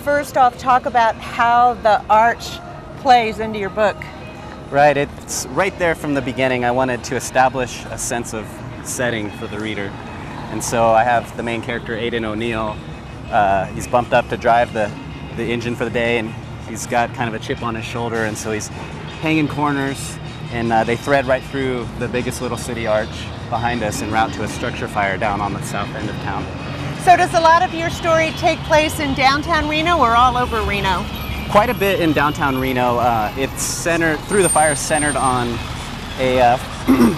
first off talk about how the arch plays into your book. Right, it's right there from the beginning. I wanted to establish a sense of setting for the reader. And so I have the main character, Aiden O'Neill. He's bumped up to drive the engine for the day, and he's got kind of a chip on his shoulder, and so he's hanging corners, and they thread right through the biggest little city arch behind us en route to a structure fire down on the south end of town. So does a lot of your story take place in downtown Reno or all over Reno? Quite a bit in downtown Reno. It's centered, Through the Fire is centered on a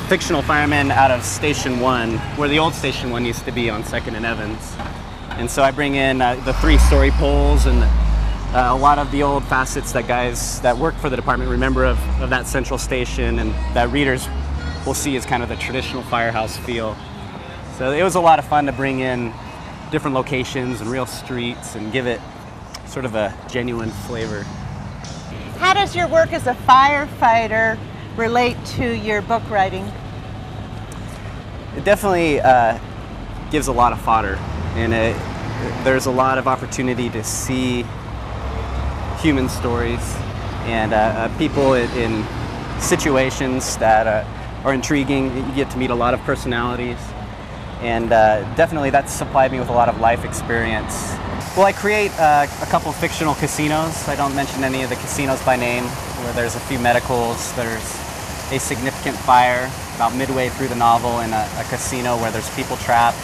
fictional fireman out of Station 1, where the old Station 1 used to be on 2nd and Evans. And so I bring in the 3-story poles and a lot of the old facets that guys that work for the department remember of that central station, and that readers will see as kind of the traditional firehouse feel. So it was a lot of fun to bring in different locations and real streets and give it sort of a genuine flavor. How does your work as a firefighter relate to your book writing? It definitely gives a lot of fodder, and there's a lot of opportunity to see human stories and people in situations that are intriguing. You get to meet a lot of personalities, and definitely that's supplied me with a lot of life experience. Well, I create a couple fictional casinos. I don't mention any of the casinos by name, where there's a few medicals. There's a significant fire about midway through the novel in a casino where there's people trapped,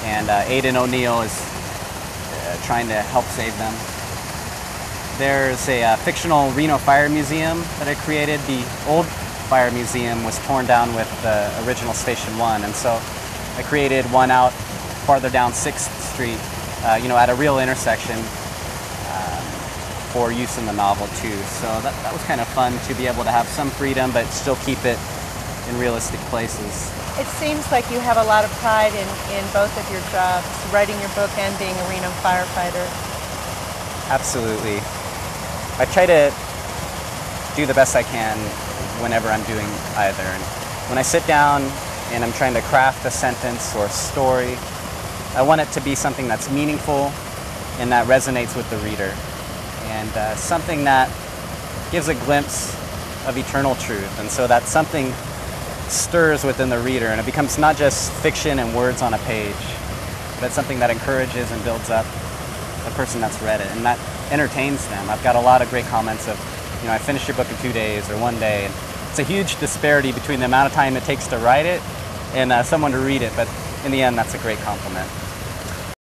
and Aiden O'Neill is trying to help save them. There's a fictional Reno Fire Museum that I created. The old fire museum was torn down with the original Station 1, and so I created one out farther down 6th Street, at a real intersection for use in the novel too. So that was kind of fun to be able to have some freedom but still keep it in realistic places. It seems like you have a lot of pride in both of your jobs, writing your book and being a Reno firefighter. Absolutely. I try to do the best I can whenever I'm doing either. And when I sit down and I'm trying to craft a sentence or a story, I want it to be something that's meaningful and that resonates with the reader, and something that gives a glimpse of eternal truth. And so that something stirs within the reader, and it becomes not just fiction and words on a page, but something that encourages and builds up the person that's read it, and that entertains them. I've got a lot of great comments of, I finished your book in 2 days or 1 day. And it's a huge disparity between the amount of time it takes to write it and someone to read it, but in the end, that's a great compliment.